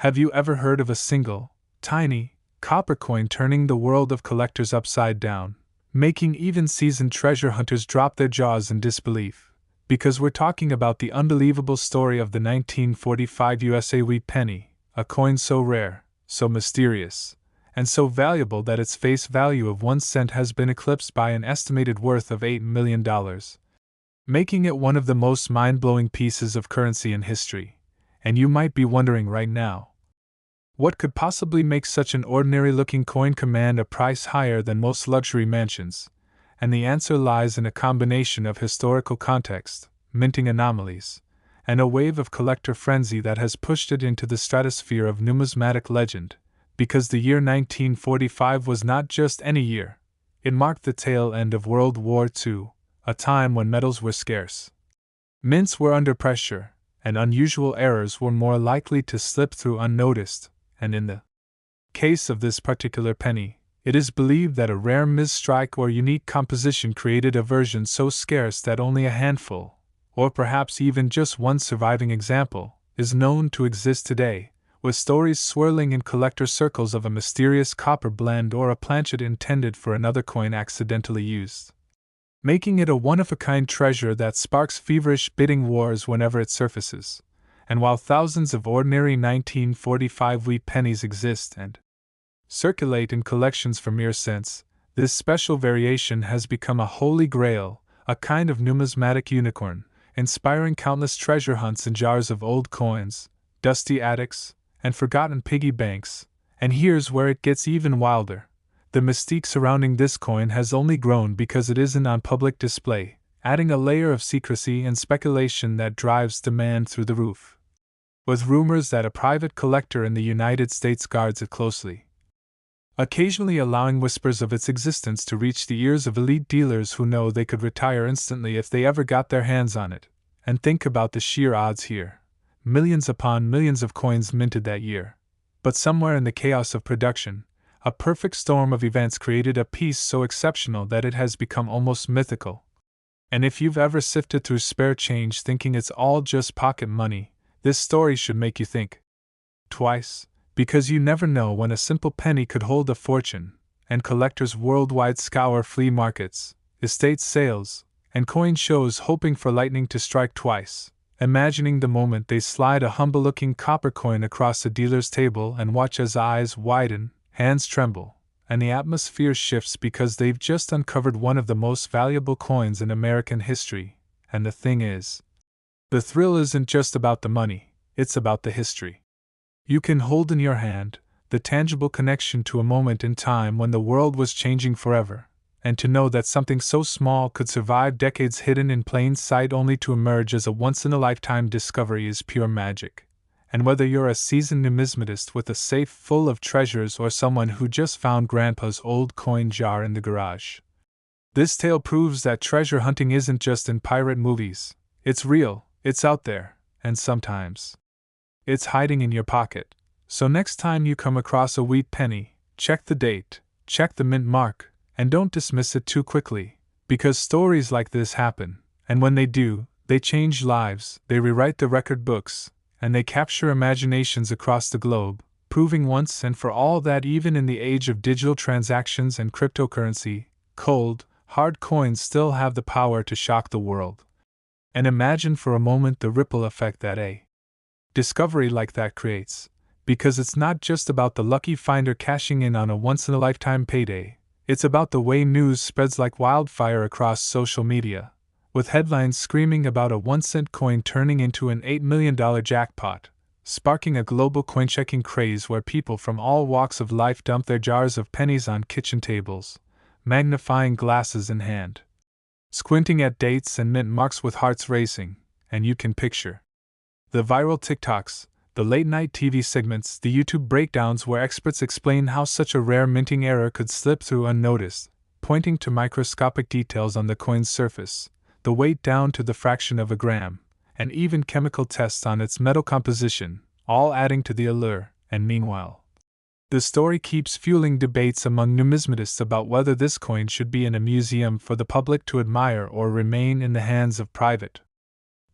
Have you ever heard of a single, tiny, copper coin turning the world of collectors upside down, making even seasoned treasure hunters drop their jaws in disbelief? Because we're talking about the unbelievable story of the 1945 USA wheat penny, a coin so rare, so mysterious, and so valuable that its face value of 1 cent has been eclipsed by an estimated worth of $8 million, making it one of the most mind-blowing pieces of currency in history. And you might be wondering right now, what could possibly make such an ordinary-looking coin command a price higher than most luxury mansions? And the answer lies in a combination of historical context, minting anomalies, and a wave of collector frenzy that has pushed it into the stratosphere of numismatic legend. Because the year 1945 was not just any year, it marked the tail end of World War II, a time when metals were scarce. Mints were under pressure, and unusual errors were more likely to slip through unnoticed, and in the case of this particular penny, it is believed that a rare misstrike or unique composition created a version so scarce that only a handful, or perhaps even just one surviving example, is known to exist today, with stories swirling in collector circles of a mysterious copper blend or a planchet intended for another coin accidentally used, making it a one-of-a-kind treasure that sparks feverish bidding wars whenever it surfaces. And while thousands of ordinary 1945 wheat pennies exist and circulate in collections for mere cents, this special variation has become a holy grail, a kind of numismatic unicorn, inspiring countless treasure hunts in jars of old coins, dusty attics, and forgotten piggy banks. And here's where it gets even wilder. The mystique surrounding this coin has only grown because it isn't on public display, adding a layer of secrecy and speculation that drives demand through the roof, with rumors that a private collector in the United States guards it closely, occasionally allowing whispers of its existence to reach the ears of elite dealers who know they could retire instantly if they ever got their hands on it. And think about the sheer odds here. Millions upon millions of coins minted that year. But somewhere in the chaos of production, a perfect storm of events created a piece so exceptional that it has become almost mythical. And if you've ever sifted through spare change thinking it's all just pocket money, this story should make you think twice, because you never know when a simple penny could hold a fortune, and collectors worldwide scour flea markets, estate sales, and coin shows hoping for lightning to strike twice, imagining the moment they slide a humble-looking copper coin across a dealer's table and watch as eyes widen, hands tremble, and the atmosphere shifts because they've just uncovered one of the most valuable coins in American history. And the thing is, the thrill isn't just about the money, it's about the history. You can hold in your hand the tangible connection to a moment in time when the world was changing forever, and to know that something so small could survive decades hidden in plain sight only to emerge as a once-in-a-lifetime discovery is pure magic. And whether you're a seasoned numismatist with a safe full of treasures or someone who just found Grandpa's old coin jar in the garage, this tale proves that treasure hunting isn't just in pirate movies. It's real, it's out there, and sometimes it's hiding in your pocket. So next time you come across a wheat penny, check the date, check the mint mark, and don't dismiss it too quickly, because stories like this happen, and when they do, they change lives, they rewrite the record books, and they capture imaginations across the globe, proving once and for all that even in the age of digital transactions and cryptocurrency, cold, hard coins still have the power to shock the world. And imagine for a moment the ripple effect that a discovery like that creates, because it's not just about the lucky finder cashing in on a once-in-a-lifetime payday, it's about the way news spreads like wildfire across social media, with headlines screaming about a 1-cent coin turning into an $8 million jackpot, sparking a global coin-checking craze where people from all walks of life dump their jars of pennies on kitchen tables, magnifying glasses in hand, squinting at dates and mint marks with hearts racing, and you can picture the viral TikToks, the late-night TV segments, the YouTube breakdowns where experts explain how such a rare minting error could slip through unnoticed, pointing to microscopic details on the coin's surface, the weight down to the fraction of a gram, and even chemical tests on its metal composition, all adding to the allure. And meanwhile, the story keeps fueling debates among numismatists about whether this coin should be in a museum for the public to admire or remain in the hands of private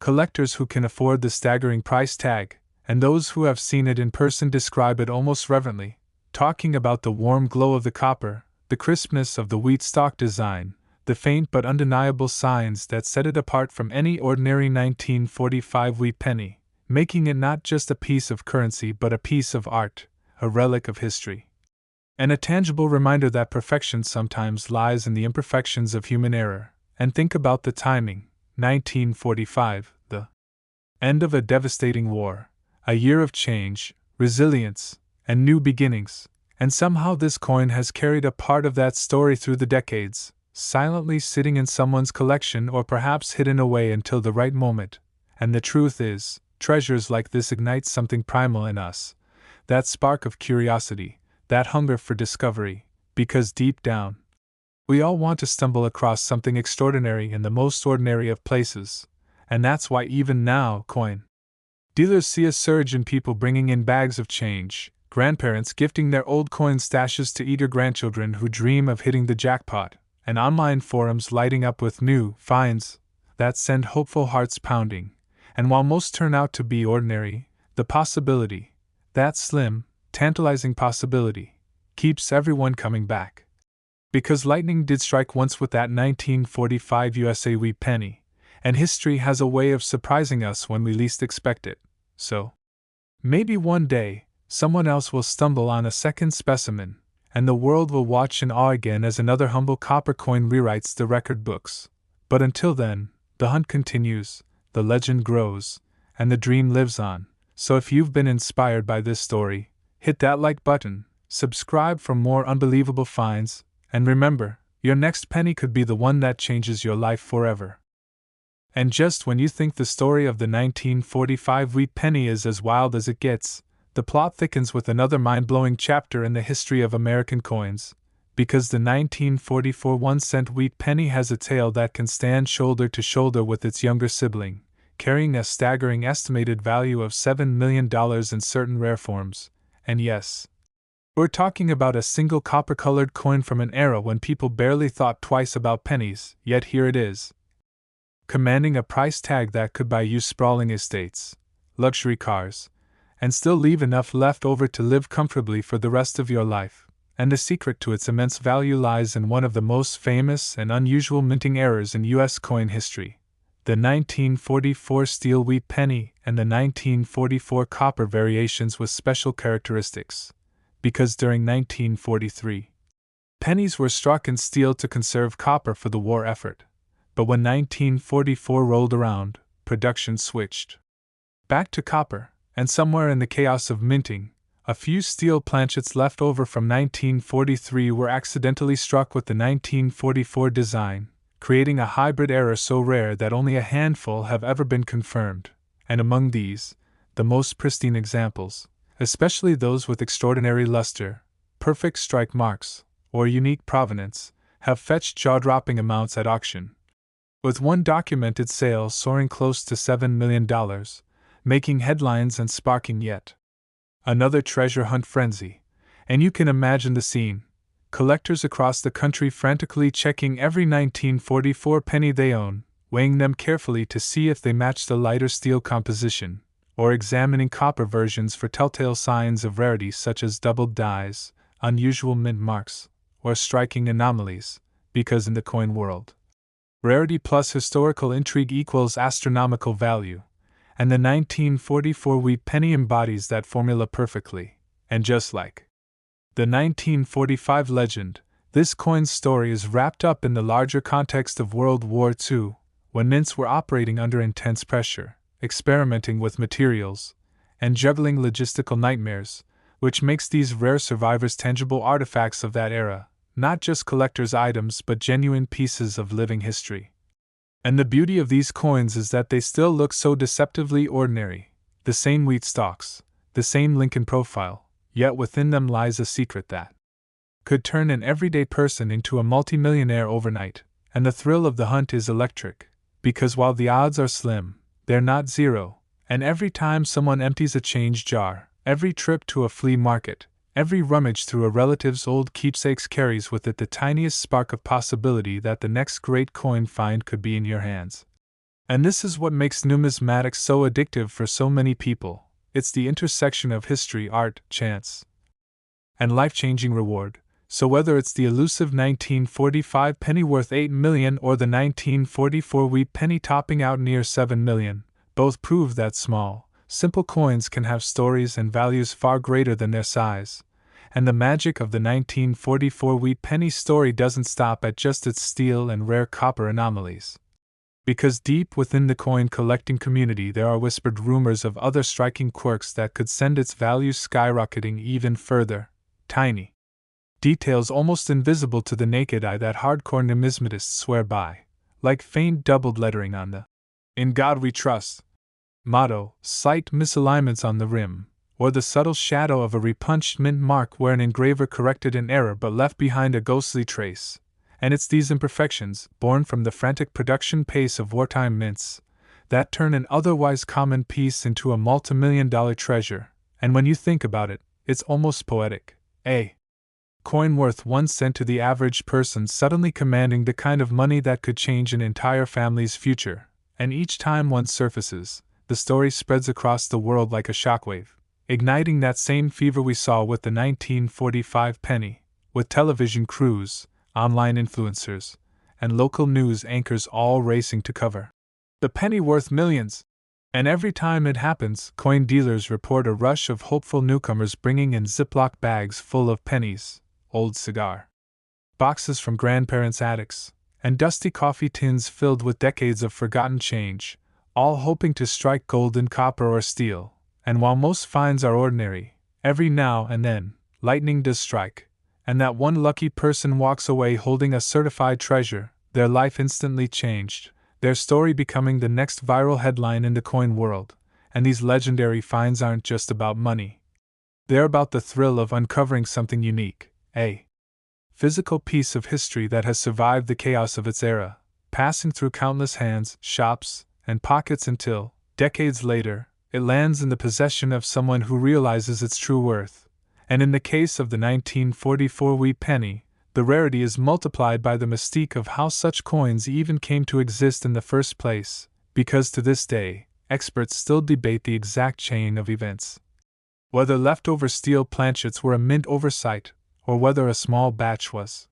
collectors who can afford the staggering price tag. and those who have seen it in person describe it almost reverently, talking about the warm glow of the copper, the crispness of the wheat stalk design, the faint but undeniable signs that set it apart from any ordinary 1945 wheat penny, making it not just a piece of currency but a piece of art, a relic of history. And a tangible reminder that perfection sometimes lies in the imperfections of human error. And think about the timing, 1945, the end of a devastating war, a year of change, resilience, and new beginnings, and somehow this coin has carried a part of that story through the decades, silently sitting in someone's collection or perhaps hidden away until the right moment. And the truth is, treasures like this ignite something primal in us, that spark of curiosity, that hunger for discovery, because deep down, we all want to stumble across something extraordinary in the most ordinary of places, and that's why even now, coin dealers see a surge in people bringing in bags of change, grandparents gifting their old coin stashes to eager grandchildren who dream of hitting the jackpot, and online forums lighting up with new finds that send hopeful hearts pounding. And while most turn out to be ordinary, the possibility, that slim, tantalizing possibility, keeps everyone coming back. Because lightning did strike once with that 1945 USA wheat penny, and history has a way of surprising us when we least expect it. So, maybe one day, someone else will stumble on a second specimen, and the world will watch in awe again as another humble copper coin rewrites the record books. But until then, the hunt continues, the legend grows, and the dream lives on. So if you've been inspired by this story, hit that like button, subscribe for more unbelievable finds, and remember, your next penny could be the one that changes your life forever. And just when you think the story of the 1945 wheat penny is as wild as it gets, the plot thickens with another mind-blowing chapter in the history of American coins, because the 1944 1-cent wheat penny has a tale that can stand shoulder to shoulder with its younger sibling, carrying a staggering estimated value of $7 million in certain rare forms. And yes, we're talking about a single copper-colored coin from an era when people barely thought twice about pennies, yet here it is, commanding a price tag that could buy you sprawling estates, luxury cars, and still leave enough left over to live comfortably for the rest of your life. And the secret to its immense value lies in one of the most famous and unusual minting errors in U.S. coin history, the 1944 steel wheat penny and the 1944 copper variations with special characteristics. Because during 1943, pennies were struck in steel to conserve copper for the war effort. But when 1944 rolled around, production switched back to copper, and somewhere in the chaos of minting, a few steel planchets left over from 1943 were accidentally struck with the 1944 design, creating a hybrid error so rare that only a handful have ever been confirmed. And among these, the most pristine examples, especially those with extraordinary luster, perfect strike marks, or unique provenance, have fetched jaw-dropping amounts at auction, with one documented sale soaring close to $7 million, making headlines and sparking yet another treasure hunt frenzy. And you can imagine the scene. Collectors across the country frantically checking every 1944 penny they own, weighing them carefully to see if they match the lighter steel composition, or examining copper versions for telltale signs of rarity such as doubled dies, unusual mint marks, or striking anomalies, because in the coin world, rarity plus historical intrigue equals astronomical value, and the 1944 wheat penny embodies that formula perfectly. And just like the 1945 legend, this coin's story is wrapped up in the larger context of World War II, when mints were operating under intense pressure, experimenting with materials, and juggling logistical nightmares, which makes these rare survivors tangible artifacts of that era, not just collector's items but genuine pieces of living history. And the beauty of these coins is that they still look so deceptively ordinary, the same wheat stalks, the same Lincoln profile, yet within them lies a secret that could turn an everyday person into a multimillionaire overnight. And the thrill of the hunt is electric, because while the odds are slim, they're not zero, and every time someone empties a change jar, every trip to a flea market, every rummage through a relative's old keepsakes carries with it the tiniest spark of possibility that the next great coin find could be in your hands. And this is what makes numismatics so addictive for so many people. It's the intersection of history, art, chance, and life-changing reward. So whether it's the elusive 1945 penny worth $8 million or the 1944 wheat penny topping out near $7 million, both prove that small, simple coins can have stories and values far greater than their size. And the magic of the 1944 wheat penny story doesn't stop at just its steel and rare copper anomalies. Because deep within the coin collecting community there are whispered rumors of other striking quirks that could send its value skyrocketing even further. Tiny details almost invisible to the naked eye that hardcore numismatists swear by, like faint doubled lettering on the "In God We Trust" motto, slight misalignments on the rim, or the subtle shadow of a repunched mint mark where an engraver corrected an error but left behind a ghostly trace. And it's these imperfections, born from the frantic production pace of wartime mints, that turn an otherwise common piece into a multimillion-dollar treasure. And when you think about it, it's almost poetic. A coin worth 1 cent to the average person suddenly commanding the kind of money that could change an entire family's future. And each time one surfaces, the story spreads across the world like a shockwave, igniting that same fever we saw with the 1945 penny, with television crews, online influencers, and local news anchors all racing to cover the penny worth millions. And every time it happens, coin dealers report a rush of hopeful newcomers bringing in Ziploc bags full of pennies, old cigar boxes from grandparents' attics, and dusty coffee tins filled with decades of forgotten change, all hoping to strike gold in copper or steel. And while most finds are ordinary, every now and then, lightning does strike, and that one lucky person walks away holding a certified treasure, their life instantly changed, their story becoming the next viral headline in the coin world. And these legendary finds aren't just about money. They're about the thrill of uncovering something unique, a physical piece of history that has survived the chaos of its era, passing through countless hands, shops, and pockets until, decades later, it lands in the possession of someone who realizes its true worth. And in the case of the 1944 wheat penny, the rarity is multiplied by the mystique of how such coins even came to exist in the first place, because to this day, experts still debate the exact chain of events. Whether leftover steel planchets were a mint oversight, or whether a small batch was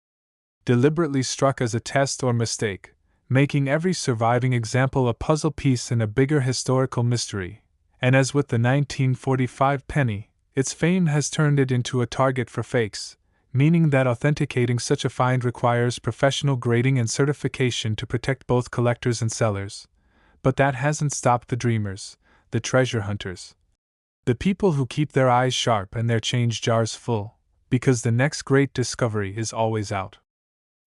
deliberately struck as a test or mistake, making every surviving example a puzzle piece in a bigger historical mystery. And as with the 1945 penny, its fame has turned it into a target for fakes, meaning that authenticating such a find requires professional grading and certification to protect both collectors and sellers. But that hasn't stopped the dreamers, the treasure hunters, the people who keep their eyes sharp and their change jars full, because the next great discovery is always out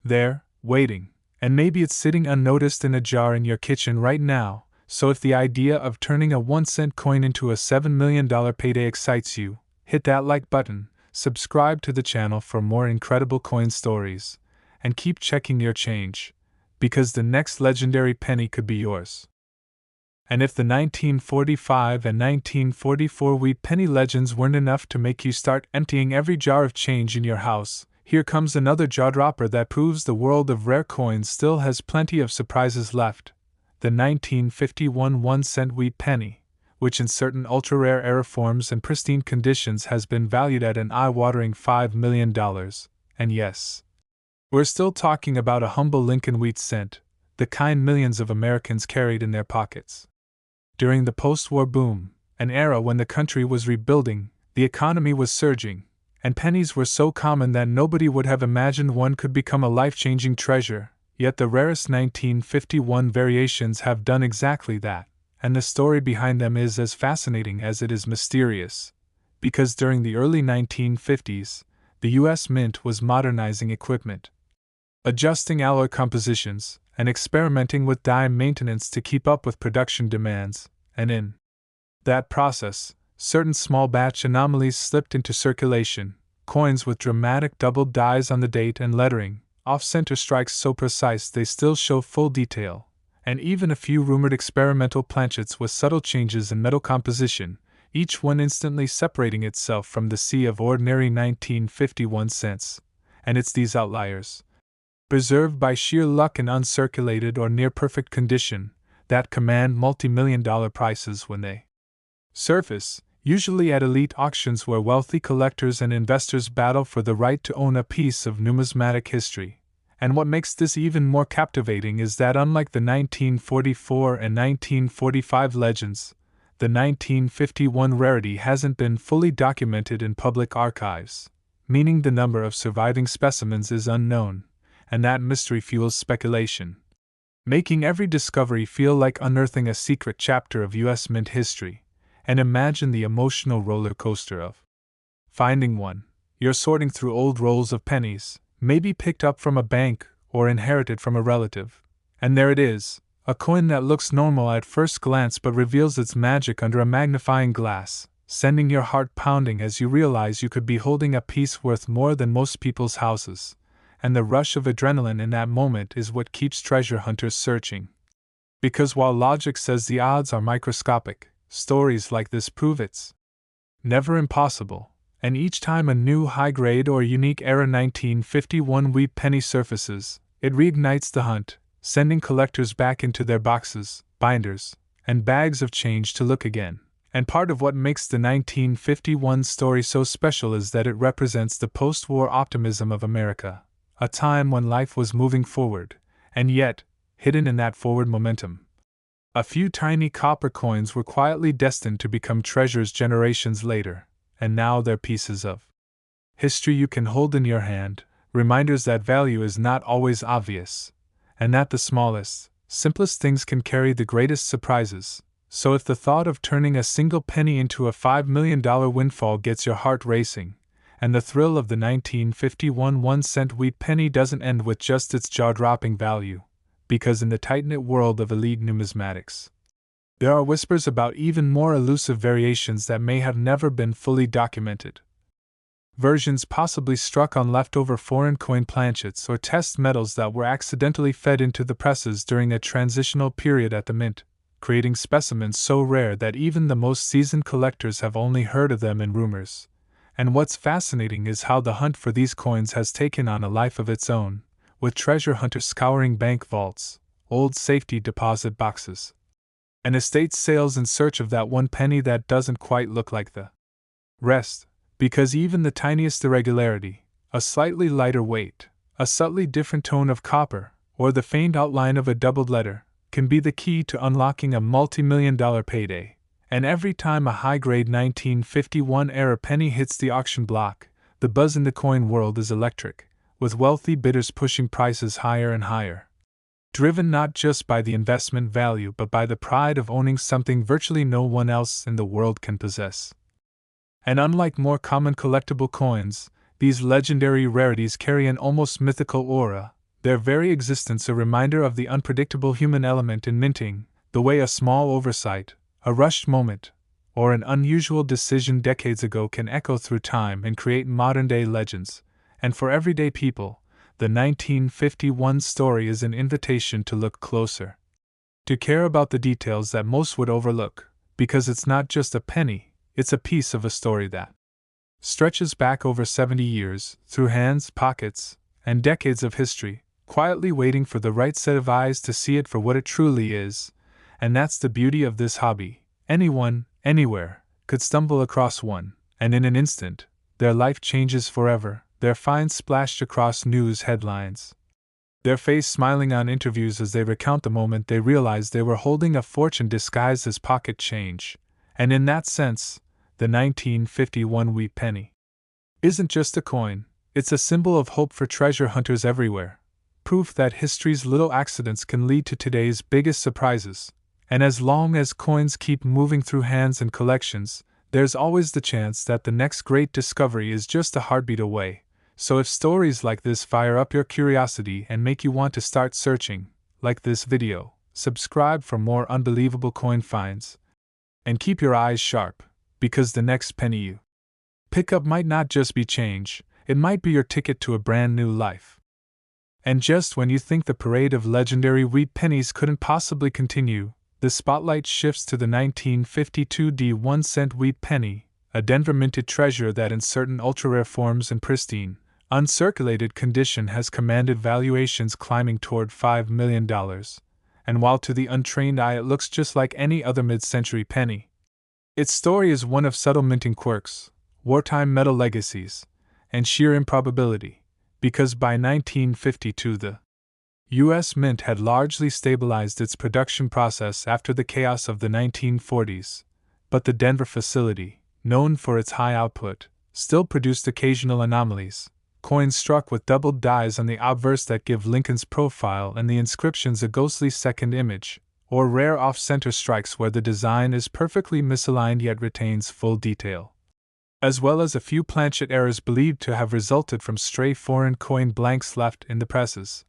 there, waiting, and maybe it's sitting unnoticed in a jar in your kitchen right now. So if the idea of turning a 1-cent coin into a $7 million payday excites you, hit that like button, subscribe to the channel for more incredible coin stories, and keep checking your change, because the next legendary penny could be yours. And if the 1945 and 1944 wheat penny legends weren't enough to make you start emptying every jar of change in your house, here comes another jaw-dropper that proves the world of rare coins still has plenty of surprises left. The 1951 1-cent wheat penny, which in certain ultra-rare era forms and pristine conditions has been valued at an eye-watering $5 million. And yes, we're still talking about a humble Lincoln wheat cent, the kind millions of Americans carried in their pockets. During the post-war boom, an era when the country was rebuilding, the economy was surging, and pennies were so common that nobody would have imagined one could become a life-changing treasure, yet the rarest 1951 variations have done exactly that, and the story behind them is as fascinating as it is mysterious. Because during the early 1950s, the U.S. Mint was modernizing equipment, adjusting alloy compositions, and experimenting with die maintenance to keep up with production demands, and in that process, certain small batch anomalies slipped into circulation, coins with dramatic doubled dies on the date and lettering, off-center strikes so precise they still show full detail, and even a few rumored experimental planchets with subtle changes in metal composition, each one instantly separating itself from the sea of ordinary 1951 cents. And it's these outliers, preserved by sheer luck in uncirculated or near-perfect condition, that command multi-million-dollar prices when they surface, usually at elite auctions where wealthy collectors and investors battle for the right to own a piece of numismatic history. And what makes this even more captivating is that unlike the 1944 and 1945 legends, the 1951 rarity hasn't been fully documented in public archives, meaning the number of surviving specimens is unknown, and that mystery fuels speculation, making every discovery feel like unearthing a secret chapter of U.S. mint history. And imagine the emotional roller coaster of finding one. You're sorting through old rolls of pennies, maybe picked up from a bank or inherited from a relative. And there it is, a coin that looks normal at first glance but reveals its magic under a magnifying glass, sending your heart pounding as you realize you could be holding a piece worth more than most people's houses. And the rush of adrenaline in that moment is what keeps treasure hunters searching. Because while logic says the odds are microscopic, stories like this prove it's never impossible, and each time a new high-grade or unique era 1951 wheat penny surfaces, it reignites the hunt, sending collectors back into their boxes, binders, and bags of change to look again. And part of what makes the 1951 story so special is that it represents the post-war optimism of America, a time when life was moving forward, and yet, hidden in that forward momentum, a few tiny copper coins were quietly destined to become treasures generations later, and now they're pieces of history you can hold in your hand, reminders that value is not always obvious, and that the smallest, simplest things can carry the greatest surprises. So if the thought of turning a single penny into a $5 million windfall gets your heart racing, and the thrill of the 1951 1-cent wheat penny doesn't end with just its jaw-dropping value, because in the tight-knit world of elite numismatics, there are whispers about even more elusive variations that may have never been fully documented. Versions possibly struck on leftover foreign coin planchets or test metals that were accidentally fed into the presses during a transitional period at the mint, creating specimens so rare that even the most seasoned collectors have only heard of them in rumors. And what's fascinating is how the hunt for these coins has taken on a life of its own, with treasure hunters scouring bank vaults, old safety deposit boxes, and estate sales in search of that one penny that doesn't quite look like the rest, because even the tiniest irregularity, a slightly lighter weight, a subtly different tone of copper, or the faint outline of a doubled letter, can be the key to unlocking a multi-million-dollar payday. And every time a high-grade 1951-era penny hits the auction block, the buzz in the coin world is electric, with wealthy bidders pushing prices higher and higher, driven not just by the investment value but by the pride of owning something virtually no one else in the world can possess. And unlike more common collectible coins, these legendary rarities carry an almost mythical aura, their very existence a reminder of the unpredictable human element in minting, the way a small oversight, a rushed moment, or an unusual decision decades ago can echo through time and create modern-day legends. And for everyday people, the 1951 story is an invitation to look closer, to care about the details that most would overlook, because it's not just a penny, it's a piece of a story that stretches back over 70 years, through hands, pockets, and decades of history, quietly waiting for the right set of eyes to see it for what it truly is. And that's the beauty of this hobby. Anyone, anywhere, could stumble across one, and in an instant, their life changes forever, their finds splashed across news headlines, their face smiling on interviews as they recount the moment they realized they were holding a fortune disguised as pocket change. And in that sense, the 1951 wheat penny isn't just a coin, it's a symbol of hope for treasure hunters everywhere, proof that history's little accidents can lead to today's biggest surprises. And as long as coins keep moving through hands and collections, there's always the chance that the next great discovery is just a heartbeat away. So if stories like this fire up your curiosity and make you want to start searching, like this video, subscribe for more unbelievable coin finds. And keep your eyes sharp, because the next penny you pick up might not just be change, it might be your ticket to a brand new life. And just when you think the parade of legendary wheat pennies couldn't possibly continue, the spotlight shifts to the 1952 1-cent wheat penny, a Denver minted treasure that in certain ultra-rare forms and pristine, uncirculated condition has commanded valuations climbing toward $5 million. And while to the untrained eye it looks just like any other mid-century penny, Its story is one of subtle minting quirks, wartime metal legacies, and sheer improbability, because by 1952 the U.S. Mint had largely stabilized its production process after the chaos of the 1940s, but the Denver facility, known for its high output, still produced occasional anomalies, coins struck with doubled dies on the obverse that give Lincoln's profile and the inscriptions a ghostly second image, or rare off-center strikes where the design is perfectly misaligned yet retains full detail, as well as a few planchet errors believed to have resulted from stray foreign coin blanks left in the presses.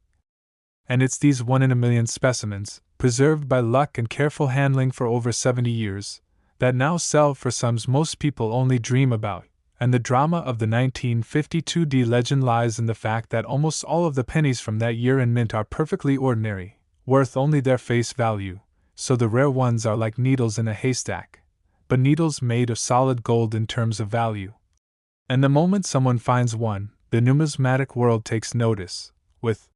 And it's these one-in-a-million specimens, preserved by luck and careful handling for over 70 years, that now sell for sums most people only dream about, and the drama of the 1952 legend lies in the fact that almost all of the pennies from that year in mint are perfectly ordinary, worth only their face value, so the rare ones are like needles in a haystack, but needles made of solid gold in terms of value. And the moment someone finds one, the numismatic world takes notice, with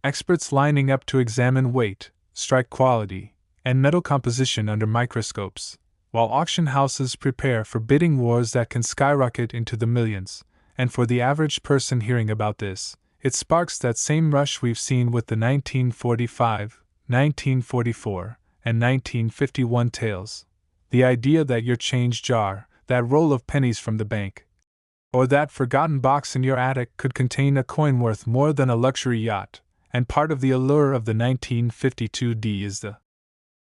experts lining up to examine weight, strike quality, and metal composition under microscopes, while auction houses prepare for bidding wars that can skyrocket into the millions. And for the average person hearing about this, it sparks that same rush we've seen with the 1945, 1944, and 1951 tales. The idea that your change jar, that roll of pennies from the bank, or that forgotten box in your attic could contain a coin worth more than a luxury yacht. And part of the allure of the 1952 is the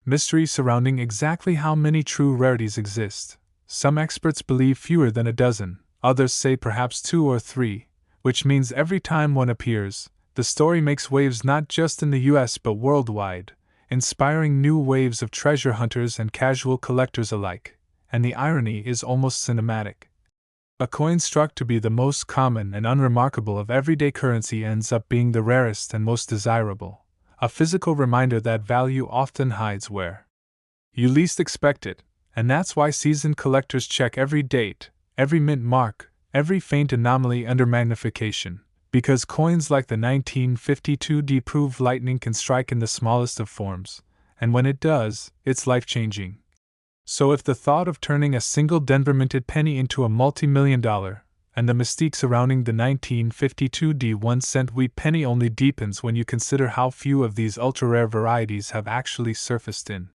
mystery surrounding exactly how many true rarities exist. Some experts believe fewer than a dozen, others say perhaps 2 or 3, which means every time one appears, the story makes waves not just in the US but worldwide, inspiring new waves of treasure hunters and casual collectors alike, and the irony is almost cinematic. A coin struck to be the most common and unremarkable of everyday currency ends up being the rarest and most desirable, a physical reminder that value often hides where you least expect it, and that's why seasoned collectors check every date, every mint mark, every faint anomaly under magnification, because coins like the 1952 prove lightning can strike in the smallest of forms, and when it does, it's life-changing. So if the thought of turning a single Denver minted penny into a multi-million-dollar, and the mystique surrounding the 1952 1-cent wheat penny only deepens when you consider how few of these ultra-rare varieties have actually surfaced in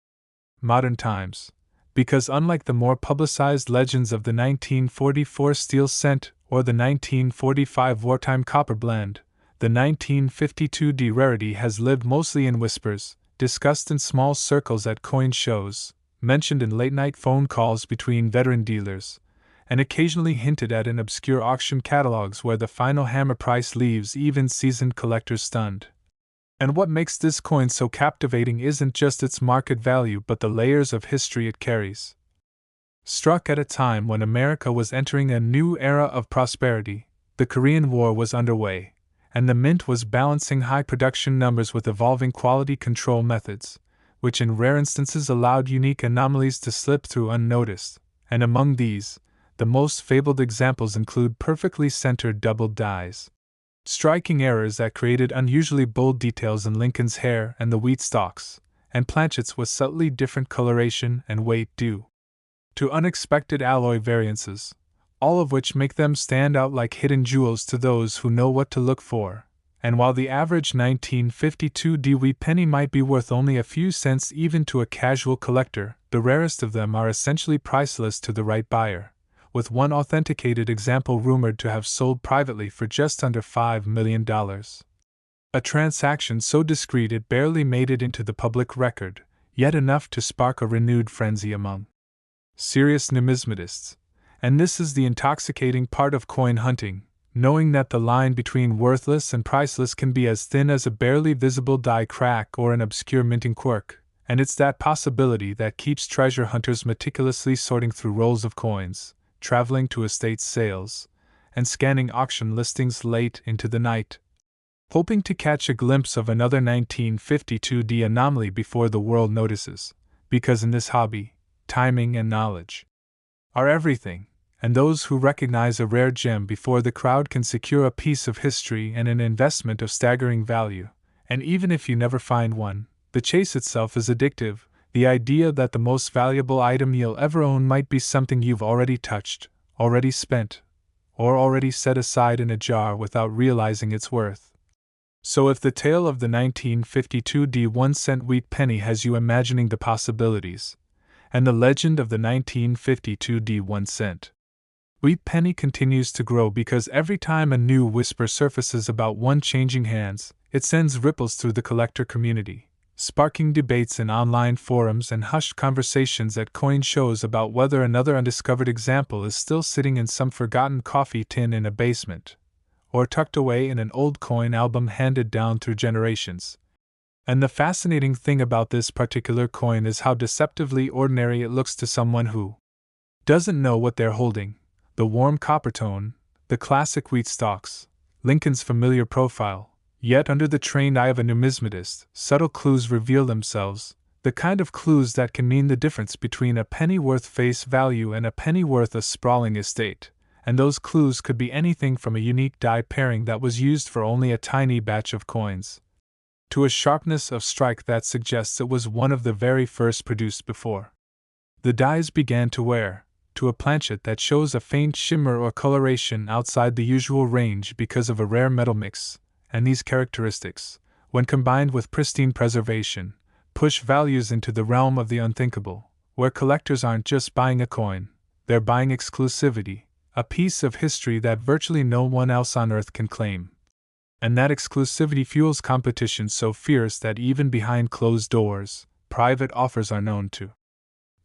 modern times, because unlike the more publicized legends of the 1944 steel cent or the 1945 wartime copper blend, the 1952 rarity has lived mostly in whispers, discussed in small circles at coin shows, mentioned in late-night phone calls between veteran dealers, and occasionally hinted at in obscure auction catalogs where the final hammer price leaves even seasoned collectors stunned. And what makes this coin so captivating isn't just its market value but the layers of history it carries. Struck at a time when America was entering a new era of prosperity, the Korean War was underway, and the mint was balancing high production numbers with evolving quality control methods, which in rare instances allowed unique anomalies to slip through unnoticed, and among these, the most fabled examples include perfectly centered doubled dies, striking errors that created unusually bold details in Lincoln's hair and the wheat stalks, and planchets with subtly different coloration and weight due to unexpected alloy variances, all of which make them stand out like hidden jewels to those who know what to look for. And while the average 1952 wheat penny might be worth only a few cents even to a casual collector, the rarest of them are essentially priceless to the right buyer, with one authenticated example rumored to have sold privately for just under $5 million. A transaction so discreet it barely made it into the public record, yet enough to spark a renewed frenzy among serious numismatists. And this is the intoxicating part of coin hunting, knowing that the line between worthless and priceless can be as thin as a barely visible die crack or an obscure minting quirk, and it's that possibility that keeps treasure hunters meticulously sorting through rolls of coins, traveling to estate sales, and scanning auction listings late into the night, hoping to catch a glimpse of another 1952 anomaly before the world notices, because in this hobby, timing and knowledge are everything. And those who recognize a rare gem before the crowd can secure a piece of history and an investment of staggering value. And even if you never find one, the chase itself is addictive, The idea that the most valuable item you'll ever own might be something you've already touched, already spent, or already set aside in a jar without realizing its worth. So if the tale of the 1952 1-cent wheat penny has you imagining the possibilities, and the legend of the 1952 1-cent wheat penny continues to grow because every time a new whisper surfaces about one changing hands, it sends ripples through the collector community, sparking debates in online forums and hushed conversations at coin shows about whether another undiscovered example is still sitting in some forgotten coffee tin in a basement, or tucked away in an old coin album handed down through generations. And the fascinating thing about this particular coin is how deceptively ordinary it looks to someone who doesn't know what they're holding. The warm copper tone, the classic wheat stalks, Lincoln's familiar profile. Yet under the trained eye of a numismatist, subtle clues reveal themselves, the kind of clues that can mean the difference between a penny worth face value and a penny worth a sprawling estate, and those clues could be anything from a unique die pairing that was used for only a tiny batch of coins, to a sharpness of strike that suggests it was one of the very first produced before the dies began to wear, to a planchet that shows a faint shimmer or coloration outside the usual range because of a rare metal mix. And these characteristics, when combined with pristine preservation, push values into the realm of the unthinkable, where collectors aren't just buying a coin, they're buying exclusivity, a piece of history that virtually no one else on Earth can claim. And that exclusivity fuels competition so fierce that even behind closed doors, private offers are known to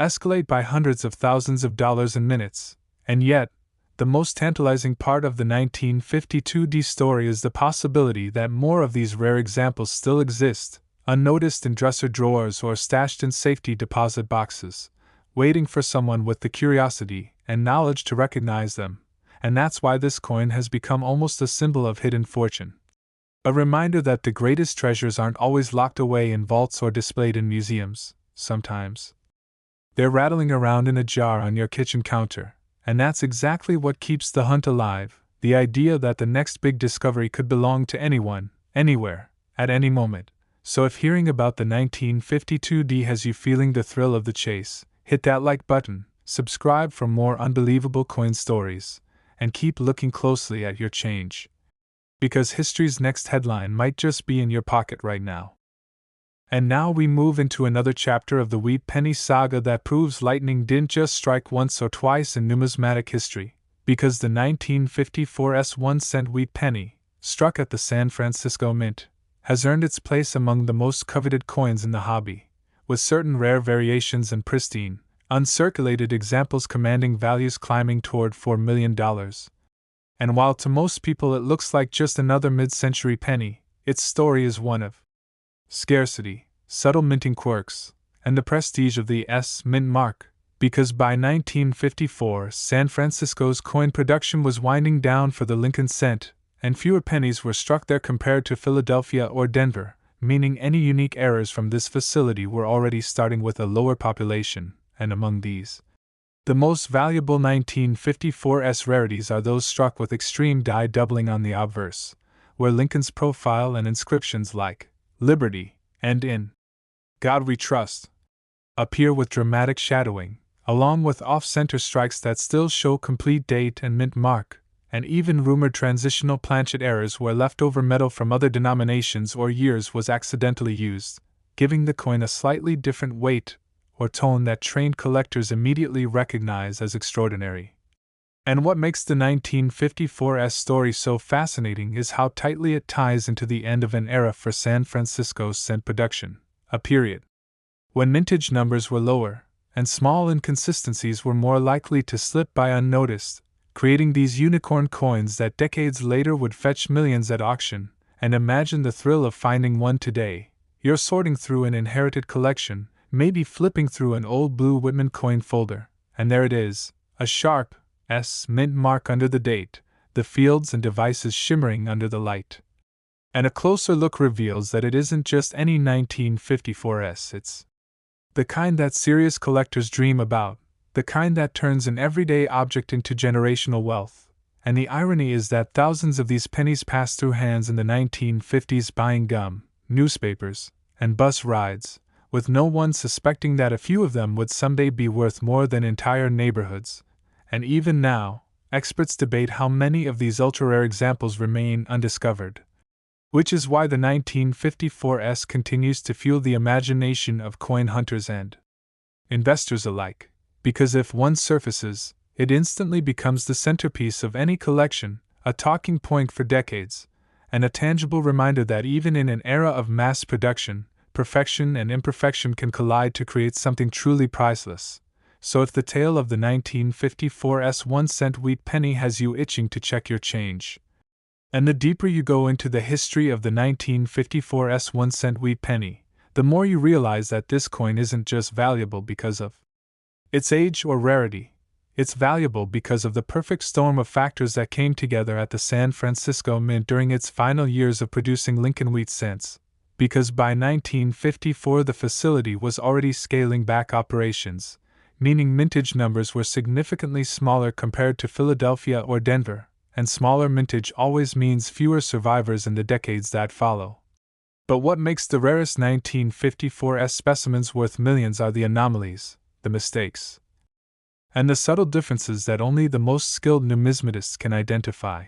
escalate by hundreds of thousands of dollars in minutes. And yet, the most tantalizing part of the 1952 story is the possibility that more of these rare examples still exist, unnoticed in dresser drawers or stashed in safety deposit boxes, waiting for someone with the curiosity and knowledge to recognize them. And that's why this coin has become almost a symbol of hidden fortune. A reminder that the greatest treasures aren't always locked away in vaults or displayed in museums. Sometimes they're rattling around in a jar on your kitchen counter. And that's exactly what keeps the hunt alive, the idea that the next big discovery could belong to anyone, anywhere, at any moment. So if hearing about the 1952 has you feeling the thrill of the chase, hit that like button, subscribe for more unbelievable coin stories, and keep looking closely at your change. Because history's next headline might just be in your pocket right now. And now we move into another chapter of the wheat penny saga that proves lightning didn't just strike once or twice in numismatic history, because the 1954 1-cent wheat penny, struck at the San Francisco Mint, has earned its place among the most coveted coins in the hobby, with certain rare variations and pristine, uncirculated examples commanding values climbing toward $4 million. And while to most people it looks like just another mid-century penny, its story is one of scarcity, subtle minting quirks, and the prestige of the S-mint mark, because by 1954 San Francisco's coin production was winding down for the Lincoln cent, and fewer pennies were struck there compared to Philadelphia or Denver, meaning any unique errors from this facility were already starting with a lower population, and among these, the most valuable 1954 rarities are those struck with extreme die doubling on the obverse, where Lincoln's profile and inscriptions like Liberty, and In God We Trust appear with dramatic shadowing, along with off-center strikes that still show complete date and mint mark, and even rumored transitional planchet errors where leftover metal from other denominations or years was accidentally used, giving the coin a slightly different weight or tone that trained collectors immediately recognize as extraordinary. And what makes the 1954 story so fascinating is how tightly it ties into the end of an era for San Francisco's cent production, a period when mintage numbers were lower, and small inconsistencies were more likely to slip by unnoticed, creating these unicorn coins that decades later would fetch millions at auction. And imagine the thrill of finding one today. You're sorting through an inherited collection, maybe flipping through an old blue Whitman coin folder, and there it is, a sharp S-mint mark under the date, the fields and devices shimmering under the light. And a closer look reveals that it isn't just any 1954 it's the kind that serious collectors dream about, the kind that turns an everyday object into generational wealth. And the irony is that thousands of these pennies passed through hands in the 1950s buying gum, newspapers, and bus rides, with no one suspecting that a few of them would someday be worth more than entire neighborhoods. And even now, experts debate how many of these ultra-rare examples remain undiscovered. Which is why the 1954S continues to fuel the imagination of coin hunters and investors alike, because if one surfaces, it instantly becomes the centerpiece of any collection, a talking point for decades, and a tangible reminder that even in an era of mass production, perfection and imperfection can collide to create something truly priceless. So if the tale of the 1954's 1-cent wheat penny has you itching to check your change, and the deeper you go into the history of the 1954's 1-cent wheat penny, the more you realize that this coin isn't just valuable because of its age or rarity. It's valuable because of the perfect storm of factors that came together at the San Francisco Mint during its final years of producing Lincoln wheat cents. Because by 1954 the facility was already scaling back operations, meaning mintage numbers were significantly smaller compared to Philadelphia or Denver, and smaller mintage always means fewer survivors in the decades that follow. But what makes the rarest 1954's specimens worth millions are the anomalies, the mistakes, and the subtle differences that only the most skilled numismatists can identify.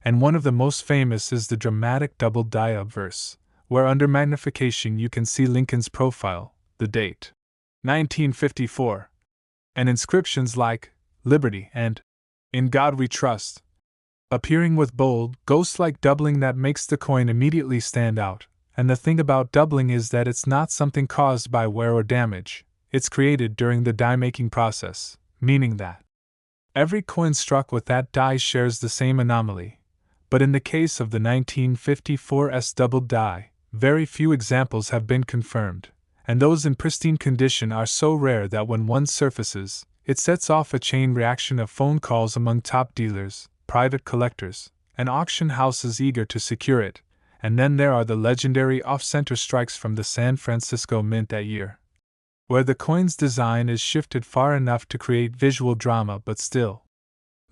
And one of the most famous is the dramatic double die obverse, where under magnification you can see Lincoln's profile, the date, 1954, and inscriptions like, Liberty and, In God We Trust, appearing with bold, ghost-like doubling that makes the coin immediately stand out. And the thing about doubling is that it's not something caused by wear or damage, it's created during the die-making process, meaning that every coin struck with that die shares the same anomaly. But in the case of the 1954's doubled die, very few examples have been confirmed, and those in pristine condition are so rare that when one surfaces, it sets off a chain reaction of phone calls among top dealers, private collectors, and auction houses eager to secure it. And then there are the legendary off-center strikes from the San Francisco Mint that year, where the coin's design is shifted far enough to create visual drama but still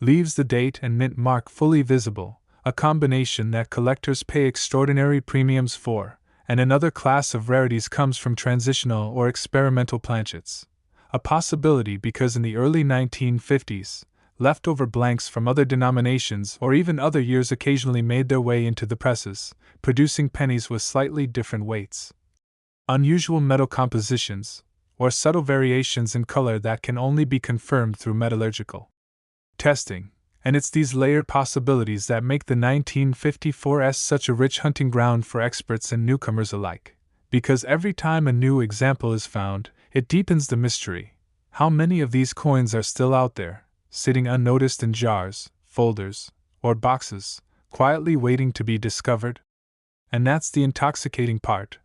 leaves the date and mint mark fully visible, a combination that collectors pay extraordinary premiums for. And another class of rarities comes from transitional or experimental planchets, a possibility because in the early 1950s, leftover blanks from other denominations or even other years occasionally made their way into the presses, producing pennies with slightly different weights, unusual metal compositions, or subtle variations in color that can only be confirmed through metallurgical testing. And it's these layered possibilities that make the 1954's such a rich hunting ground for experts and newcomers alike. Because every time a new example is found, it deepens the mystery. How many of these coins are still out there, sitting unnoticed in jars, folders, or boxes, quietly waiting to be discovered? And that's the intoxicating part.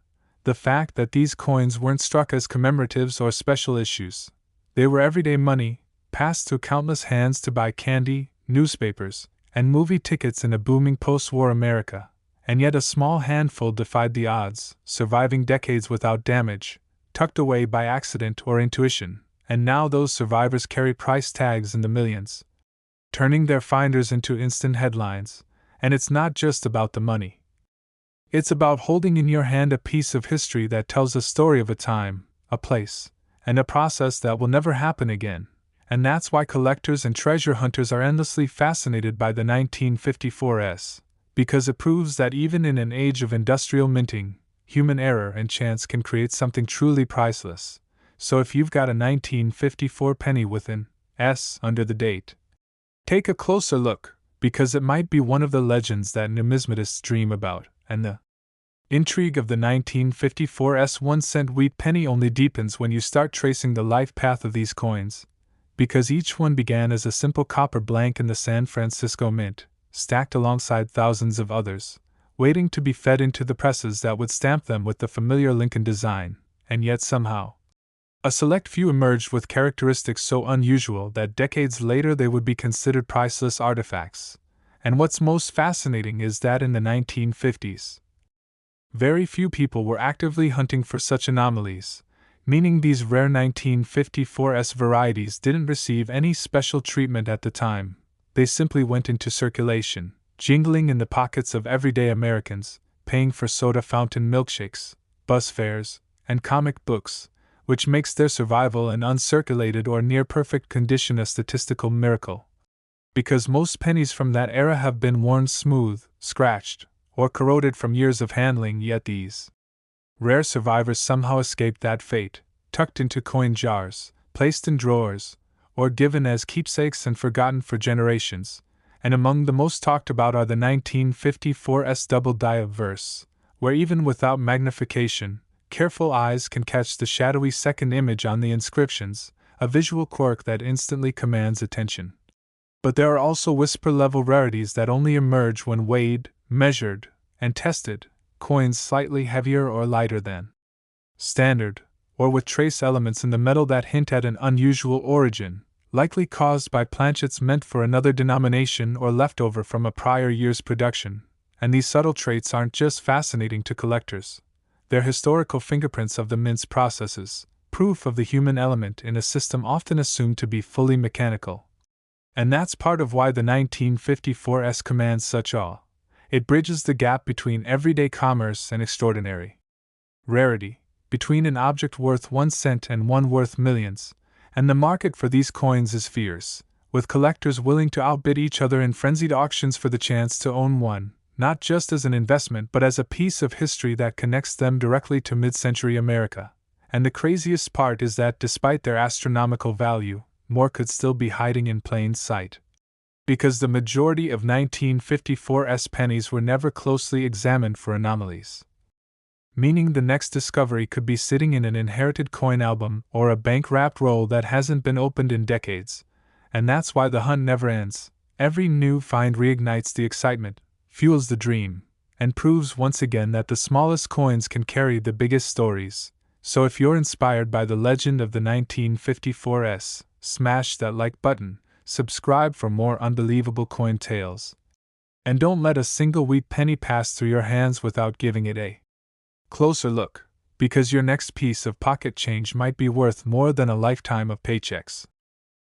The fact that these coins weren't struck as commemoratives or special issues. They were everyday money, passed through countless hands to buy candy, newspapers, and movie tickets in a booming post-war America. And yet a small handful defied the odds, surviving decades without damage, tucked away by accident or intuition. And now those survivors carry price tags in the millions, turning their finders into instant headlines. And it's not just about the money. It's about holding in your hand a piece of history that tells a story of a time, a place, and a process that will never happen again. And that's why collectors and treasure hunters are endlessly fascinated by the 1954's, because it proves that even in an age of industrial minting, human error and chance can create something truly priceless. So if you've got a 1954 penny with an S under the date, take a closer look, because it might be one of the legends that numismatists dream about, and the intrigue of the 1954's 1-cent wheat penny only deepens when you start tracing the life path of these coins. Because each one began as a simple copper blank in the San Francisco Mint, stacked alongside thousands of others, waiting to be fed into the presses that would stamp them with the familiar Lincoln design, and yet somehow a select few emerged with characteristics so unusual that decades later they would be considered priceless artifacts. And what's most fascinating is that in the 1950s, very few people were actively hunting for such anomalies, meaning these rare 1954's varieties didn't receive any special treatment at the time. They simply went into circulation, jingling in the pockets of everyday Americans, paying for soda fountain milkshakes, bus fares, and comic books, which makes their survival in uncirculated or near perfect condition a statistical miracle. Because most pennies from that era have been worn smooth, scratched, or corroded from years of handling, yet these rare survivors somehow escaped that fate, tucked into coin jars, placed in drawers, or given as keepsakes and forgotten for generations. And among the most talked about are the 1954's double die of verse, where even without magnification, careful eyes can catch the shadowy second image on the inscriptions, a visual quirk that instantly commands attention. But there are also whisper-level rarities that only emerge when weighed, measured, and tested, coins slightly heavier or lighter than standard, or with trace elements in the metal that hint at an unusual origin, likely caused by planchets meant for another denomination or leftover from a prior year's production. And these subtle traits aren't just fascinating to collectors. They're historical fingerprints of the mint's processes, proof of the human element in a system often assumed to be fully mechanical. And that's part of why the 1954's commands such awe. It bridges the gap between everyday commerce and extraordinary rarity, between an object worth 1 cent and one worth millions, and the market for these coins is fierce, with collectors willing to outbid each other in frenzied auctions for the chance to own one, not just as an investment but as a piece of history that connects them directly to mid-century America. And the craziest part is that despite their astronomical value, more could still be hiding in plain sight. Because the majority of 1954's pennies were never closely examined for anomalies. Meaning the next discovery could be sitting in an inherited coin album or a bank-wrapped roll that hasn't been opened in decades. And that's why the hunt never ends. Every new find reignites the excitement, fuels the dream, and proves once again that the smallest coins can carry the biggest stories. So if you're inspired by the legend of the 1954's, smash that like button, subscribe for more unbelievable coin tales. And don't let a single wheat penny pass through your hands without giving it a closer look, because your next piece of pocket change might be worth more than a lifetime of paychecks.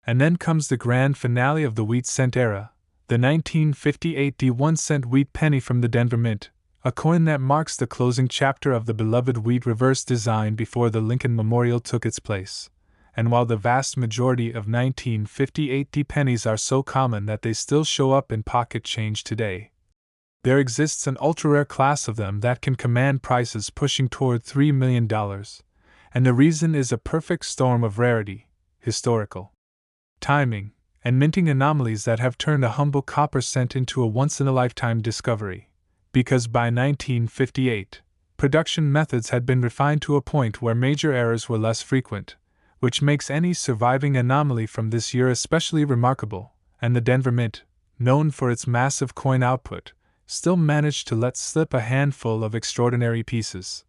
And then comes the grand finale of the wheat cent era, the 1958 1 cent wheat penny from the Denver Mint, a coin that marks the closing chapter of the beloved wheat reverse design before the Lincoln Memorial took its place. And while the vast majority of 1958 pennies are so common that they still show up in pocket change today, there exists an ultra-rare class of them that can command prices pushing toward $3 million, and the reason is a perfect storm of rarity, historical timing, and minting anomalies that have turned a humble copper cent into a once-in-a-lifetime discovery. Because by 1958, production methods had been refined to a point where major errors were less frequent, which makes any surviving anomaly from this year especially remarkable, and the Denver Mint, known for its massive coin output, still managed to let slip a handful of extraordinary pieces,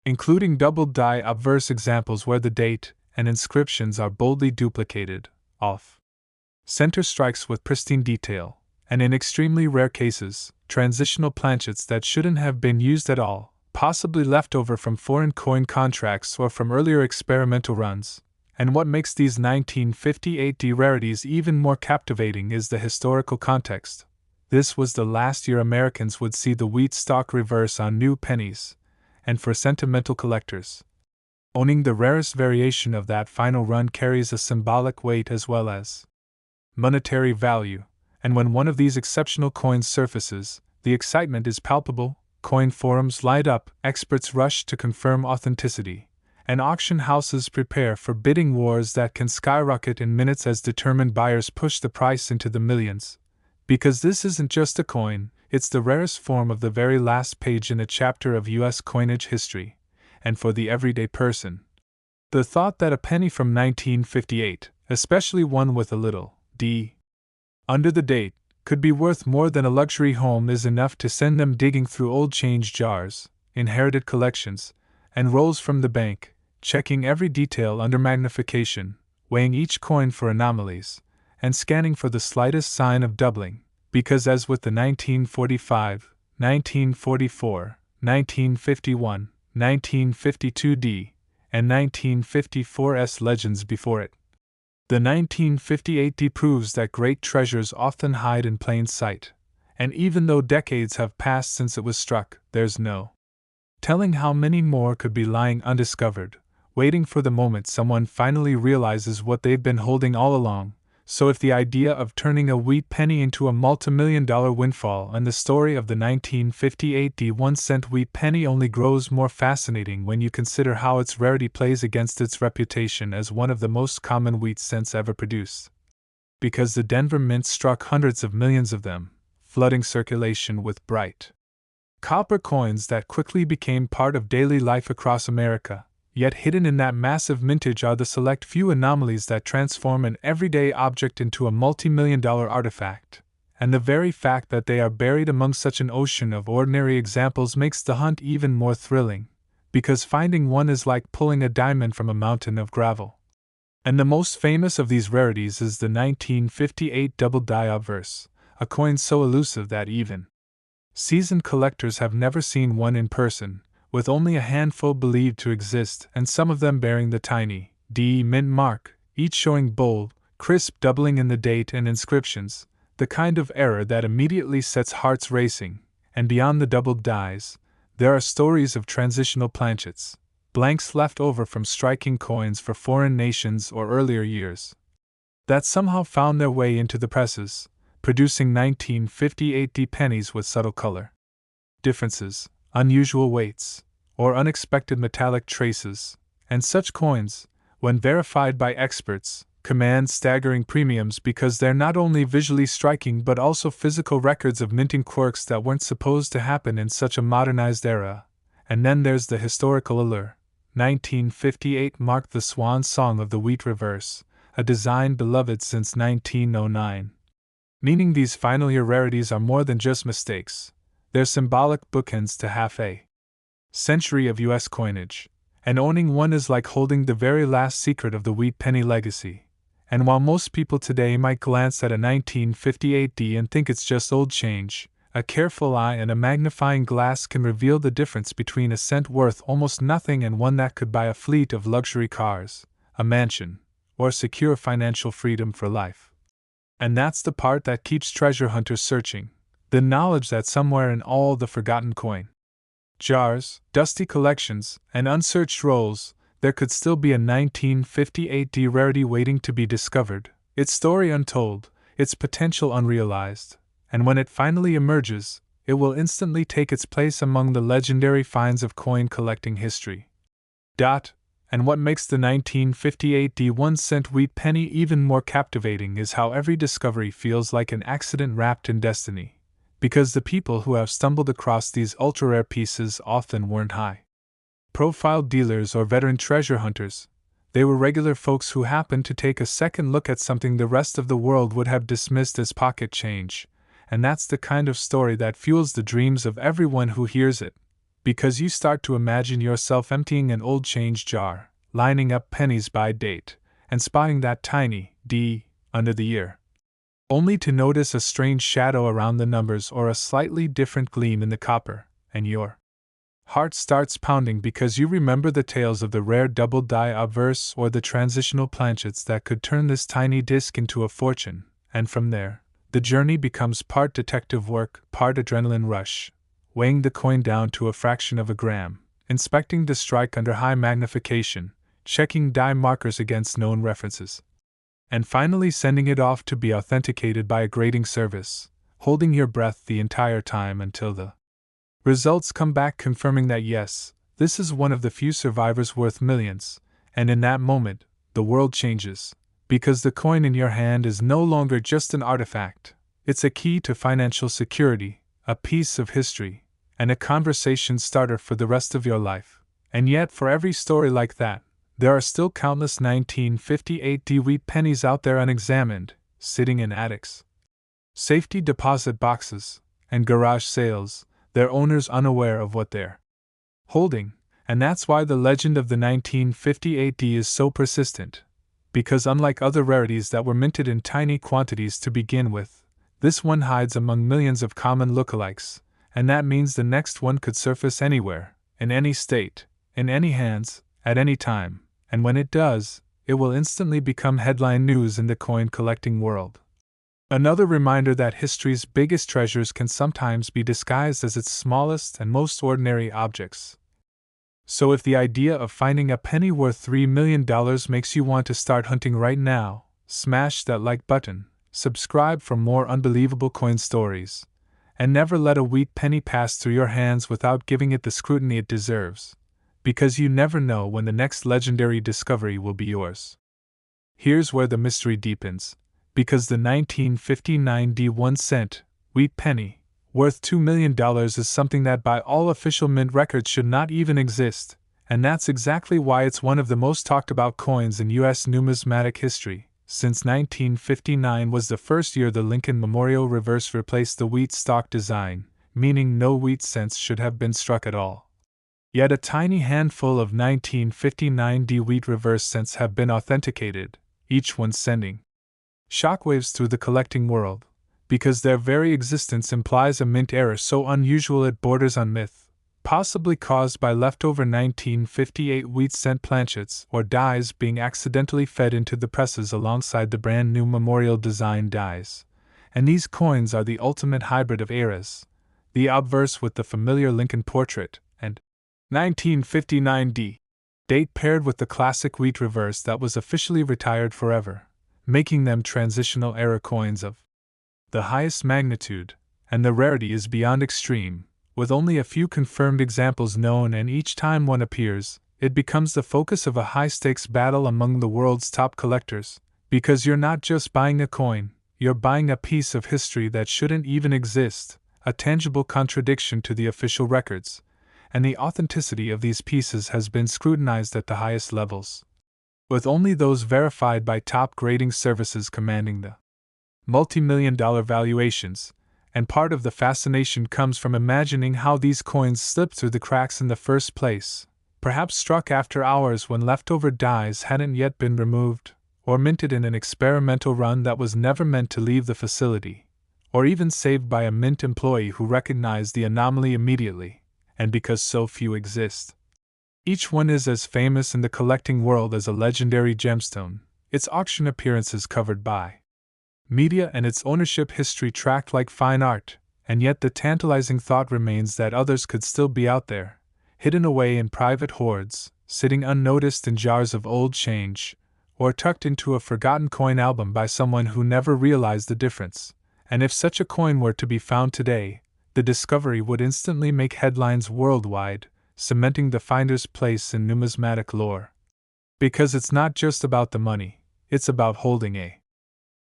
including double die obverse examples where the date and inscriptions are boldly duplicated, off-center strikes with pristine detail, and in extremely rare cases, transitional planchets that shouldn't have been used at all, possibly left over from foreign coin contracts or from earlier experimental runs. And what makes these 1958 rarities even more captivating is the historical context. This was the last year Americans would see the wheat stock reverse on new pennies, and for sentimental collectors, owning the rarest variation of that final run carries a symbolic weight as well as monetary value. And when one of these exceptional coins surfaces, the excitement is palpable. Coin forums light up, experts rush to confirm authenticity, and auction houses prepare for bidding wars that can skyrocket in minutes as determined buyers push the price into the millions. Because this isn't just a coin, it's the rarest form of the very last page in a chapter of U.S. coinage history. And for the everyday person, the thought that a penny from 1958, especially one with a little d under the date, could be worth more than a luxury home is enough to send them digging through old change jars, inherited collections, and rolls from the bank, checking every detail under magnification, weighing each coin for anomalies, and scanning for the slightest sign of doubling, because as with the 1945, 1944, 1951, 1952D, and 1954's legends before it, the 1958D proves that great treasures often hide in plain sight, and even though decades have passed since it was struck, there's no telling how many more could be lying undiscovered, waiting for the moment someone finally realizes what they've been holding all along. So if the idea of turning a wheat penny into a multi-million-dollar windfall and the story of the 1958 1-cent wheat penny only grows more fascinating when you consider how its rarity plays against its reputation as one of the most common wheat cents ever produced. Because the Denver Mint struck hundreds of millions of them, flooding circulation with bright copper coins that quickly became part of daily life across America. Yet hidden in that massive mintage are the select few anomalies that transform an everyday object into a multi-million-dollar artifact, and the very fact that they are buried among such an ocean of ordinary examples makes the hunt even more thrilling, because finding one is like pulling a diamond from a mountain of gravel. And the most famous of these rarities is the 1958 double-die obverse, a coin so elusive that even seasoned collectors have never seen one in person, with only a handful believed to exist and some of them bearing the tiny D mint mark, each showing bold, crisp doubling in the date and inscriptions, the kind of error that immediately sets hearts racing. And beyond the doubled dies, there are stories of transitional planchets, blanks left over from striking coins for foreign nations or earlier years, that somehow found their way into the presses, producing 1958 pennies with subtle color differences, unusual weights, or unexpected metallic traces, and such coins, when verified by experts, command staggering premiums because they're not only visually striking but also physical records of minting quirks that weren't supposed to happen in such a modernized era. And then there's the historical allure. 1958 marked the swan song of the wheat reverse, a design beloved since 1909. Meaning these final year rarities are more than just mistakes. They're symbolic bookends to half a century of U.S. coinage, and owning one is like holding the very last secret of the wheat penny legacy. And while most people today might glance at a 1958 and think it's just old change, a careful eye and a magnifying glass can reveal the difference between a cent worth almost nothing and one that could buy a fleet of luxury cars, a mansion, or secure financial freedom for life. And that's the part that keeps treasure hunters searching. The knowledge that somewhere in all the forgotten coin jars, dusty collections, and unsearched rolls, there could still be a 1958 rarity waiting to be discovered, its story untold, its potential unrealized, and when it finally emerges, it will instantly take its place among the legendary finds of coin collecting history. And what makes the 1958 1-cent wheat penny even more captivating is how every discovery feels like an accident wrapped in destiny. Because the people who have stumbled across these ultra-rare pieces often weren't high-profile dealers or veteran treasure hunters. They were regular folks who happened to take a second look at something the rest of the world would have dismissed as pocket change, and that's the kind of story that fuels the dreams of everyone who hears it. Because you start to imagine yourself emptying an old change jar, lining up pennies by date, and spotting that tiny D under the ear, only to notice a strange shadow around the numbers or a slightly different gleam in the copper, and your heart starts pounding because you remember the tales of the rare double-die obverse or the transitional planchets that could turn this tiny disc into a fortune, and from there, the journey becomes part detective work, part adrenaline rush, weighing the coin down to a fraction of a gram, inspecting the strike under high magnification, checking die markers against known references, and finally sending it off to be authenticated by a grading service, holding your breath the entire time until the results come back confirming that yes, this is one of the few survivors worth millions, and in that moment, the world changes, because the coin in your hand is no longer just an artifact, it's a key to financial security, a piece of history, and a conversation starter for the rest of your life. And yet for every story like that, there are still countless 1958 wheat pennies out there unexamined, sitting in attics, safety deposit boxes, and garage sales, their owners unaware of what they're holding. And that's why the legend of the 1958 is so persistent. Because unlike other rarities that were minted in tiny quantities to begin with, this one hides among millions of common lookalikes, and that means the next one could surface anywhere, in any state, in any hands, at any time. And when it does, it will instantly become headline news in the coin collecting world. Another reminder that history's biggest treasures can sometimes be disguised as its smallest and most ordinary objects. So if the idea of finding a penny worth $3 million makes you want to start hunting right now, smash that like button, subscribe for more unbelievable coin stories, and never let a wheat penny pass through your hands without giving it the scrutiny it deserves, because you never know when the next legendary discovery will be yours. Here's where the mystery deepens, because the 1959 1-cent wheat penny, worth $2 million, is something that by all official mint records should not even exist, and that's exactly why it's one of the most talked about coins in U.S. numismatic history, since 1959 was the first year the Lincoln Memorial reverse replaced the wheat stock design, meaning no wheat cents should have been struck at all. Yet a tiny handful of 1959 wheat reverse cents have been authenticated, each one sending shockwaves through the collecting world, because their very existence implies a mint error so unusual it borders on myth, possibly caused by leftover 1958 wheat cent planchets or dies being accidentally fed into the presses alongside the brand new memorial design dies. And these coins are the ultimate hybrid of eras, the obverse with the familiar Lincoln portrait, and 1959 date paired with the classic wheat reverse that was officially retired forever, making them transitional era coins of the highest magnitude, and the rarity is beyond extreme, with only a few confirmed examples known, and each time one appears, it becomes the focus of a high-stakes battle among the world's top collectors, because you're not just buying a coin, you're buying a piece of history that shouldn't even exist, a tangible contradiction to the official records, and the authenticity of these pieces has been scrutinized at the highest levels, with only those verified by top grading services commanding the multi-million-dollar valuations, and part of the fascination comes from imagining how these coins slipped through the cracks in the first place, perhaps struck after hours when leftover dies hadn't yet been removed, or minted in an experimental run that was never meant to leave the facility, or even saved by a mint employee who recognized the anomaly immediately, and because so few exist. Each one is as famous in the collecting world as a legendary gemstone, its auction appearances covered by media and its ownership history tracked like fine art, and yet the tantalizing thought remains that others could still be out there, hidden away in private hoards, sitting unnoticed in jars of old change, or tucked into a forgotten coin album by someone who never realized the difference. And if such a coin were to be found today, the discovery would instantly make headlines worldwide, cementing the finder's place in numismatic lore. Because it's not just about the money, it's about holding a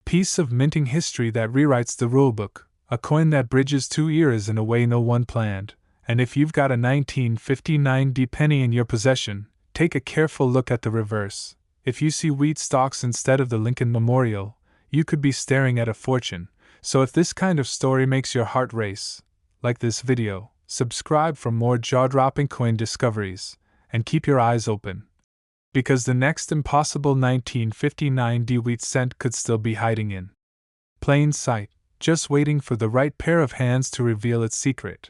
piece of minting history that rewrites the rulebook, a coin that bridges two eras in a way no one planned. And if you've got a 1959 penny in your possession, take a careful look at the reverse. If you see wheat stalks instead of the Lincoln Memorial, you could be staring at a fortune. So if this kind of story makes your heart race, like this video, subscribe for more jaw-dropping coin discoveries, and keep your eyes open, because the next impossible 1959 wheat cent could still be hiding in plain sight, just waiting for the right pair of hands to reveal its secret.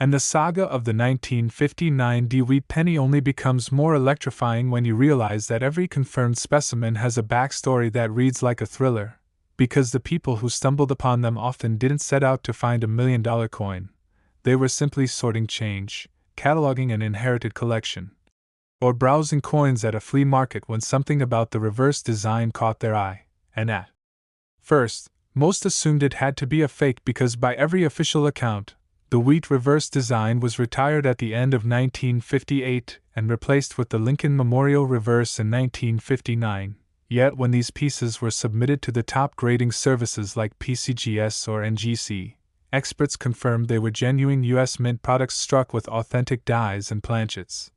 And the saga of the 1959 wheat penny only becomes more electrifying when you realize that every confirmed specimen has a backstory that reads like a thriller, because the people who stumbled upon them often didn't set out to find $1 million coin. They were simply sorting change, cataloging an inherited collection, or browsing coins at a flea market when something about the reverse design caught their eye, and at first, most assumed it had to be a fake because by every official account, the wheat reverse design was retired at the end of 1958 and replaced with the Lincoln Memorial reverse in 1959. Yet when these pieces were submitted to the top grading services like PCGS or NGC, experts confirmed they were genuine U.S. Mint products struck with authentic dies and planchets.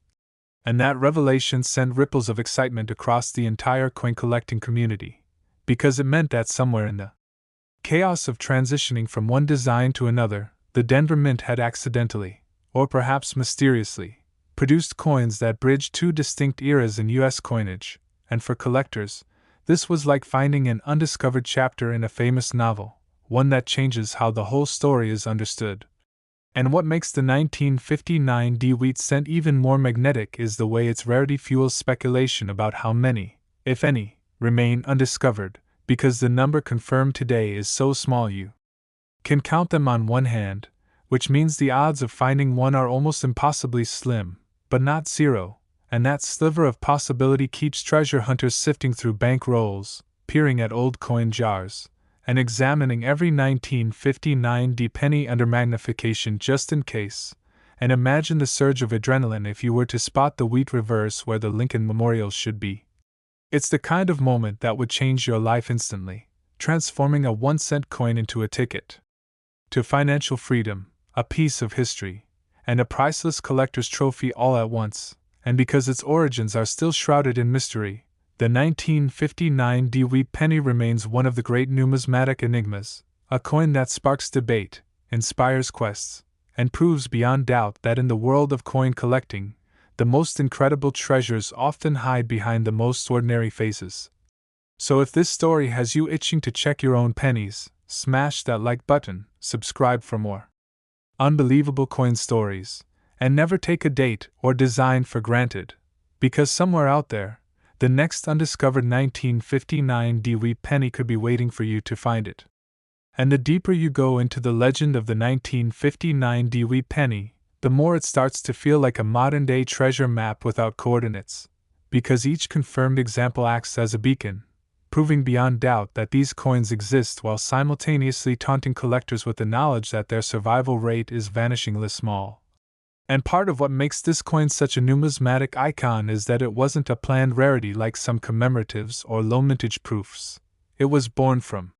And that revelation sent ripples of excitement across the entire coin collecting community, because it meant that somewhere in the chaos of transitioning from one design to another, the Denver Mint had accidentally, or perhaps mysteriously, produced coins that bridged two distinct eras in U.S. coinage, and for collectors, this was like finding an undiscovered chapter in a famous novel, one that changes how the whole story is understood. And what makes the 1959 wheat cent even more magnetic is the way its rarity fuels speculation about how many, if any, remain undiscovered, because the number confirmed today is so small you can count them on one hand, which means the odds of finding one are almost impossibly slim, but not zero, and that sliver of possibility keeps treasure hunters sifting through bank rolls, peering at old coin jars, and examining every 1959 penny under magnification just in case. And imagine the surge of adrenaline if you were to spot the wheat reverse where the Lincoln Memorial should be. It's the kind of moment that would change your life instantly, transforming a 1-cent coin into a ticket to financial freedom, a piece of history, and a priceless collector's trophy all at once. And because its origins are still shrouded in mystery, the 1959 wheat penny remains one of the great numismatic enigmas, a coin that sparks debate, inspires quests, and proves beyond doubt that in the world of coin collecting, the most incredible treasures often hide behind the most ordinary faces. So if this story has you itching to check your own pennies, smash that like button, subscribe for more unbelievable coin stories, and never take a date or design for granted, because somewhere out there, the next undiscovered 1959 wheat penny could be waiting for you to find it. And the deeper you go into the legend of the 1959 wheat penny, the more it starts to feel like a modern-day treasure map without coordinates, because each confirmed example acts as a beacon, proving beyond doubt that these coins exist while simultaneously taunting collectors with the knowledge that their survival rate is vanishingly small. And part of what makes this coin such a numismatic icon is that it wasn't a planned rarity like some commemoratives or low-mintage proofs. It was born from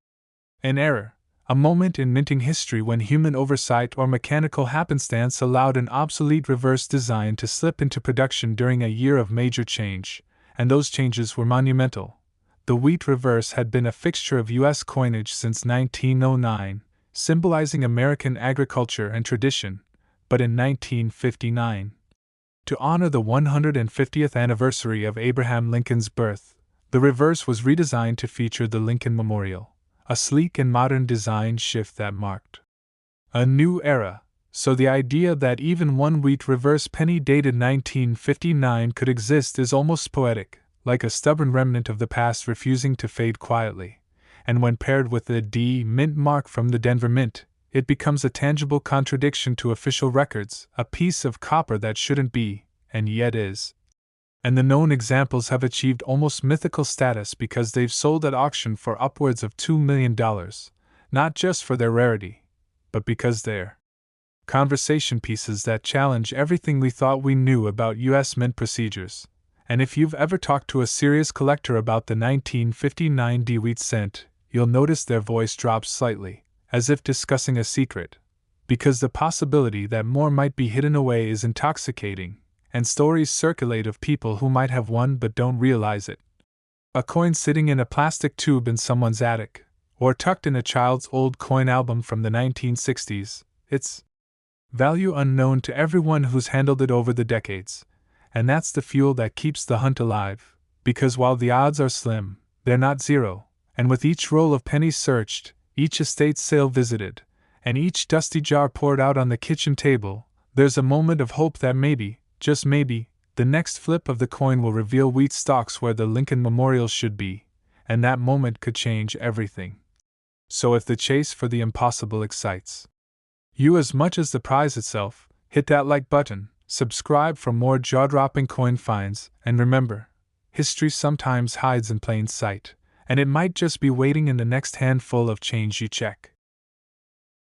an error, a moment in minting history when human oversight or mechanical happenstance allowed an obsolete reverse design to slip into production during a year of major change, and those changes were monumental. The wheat reverse had been a fixture of U.S. coinage since 1909, symbolizing American agriculture and tradition, but in 1959, to honor the 150th anniversary of Abraham Lincoln's birth, the reverse was redesigned to feature the Lincoln Memorial, a sleek and modern design shift that marked a new era. So the idea that even one wheat reverse penny dated 1959 could exist is almost poetic, like a stubborn remnant of the past refusing to fade quietly. And when paired with the D Mint mark from the Denver Mint, it becomes a tangible contradiction to official records, a piece of copper that shouldn't be, and yet is. And the known examples have achieved almost mythical status because they've sold at auction for upwards of $2 million, not just for their rarity, but because they're conversation pieces that challenge everything we thought we knew about U.S. mint procedures. And if you've ever talked to a serious collector about the 1959 wheat cent, you'll notice their voice drops slightly, as if discussing a secret, because the possibility that more might be hidden away is intoxicating, and stories circulate of people who might have won but don't realize it. A coin sitting in a plastic tube in someone's attic, or tucked in a child's old coin album from the 1960s, its value unknown to everyone who's handled it over the decades. And that's the fuel that keeps the hunt alive, because while the odds are slim, they're not zero, and with each roll of pennies searched, each estate sale visited, and each dusty jar poured out on the kitchen table, there's a moment of hope that maybe, just maybe, the next flip of the coin will reveal wheat stalks where the Lincoln Memorial should be, and that moment could change everything. So if the chase for the impossible excites you as much as the prize itself, hit that like button, subscribe for more jaw-dropping coin finds, and remember, history sometimes hides in plain sight, and it might just be waiting in the next handful of change you check.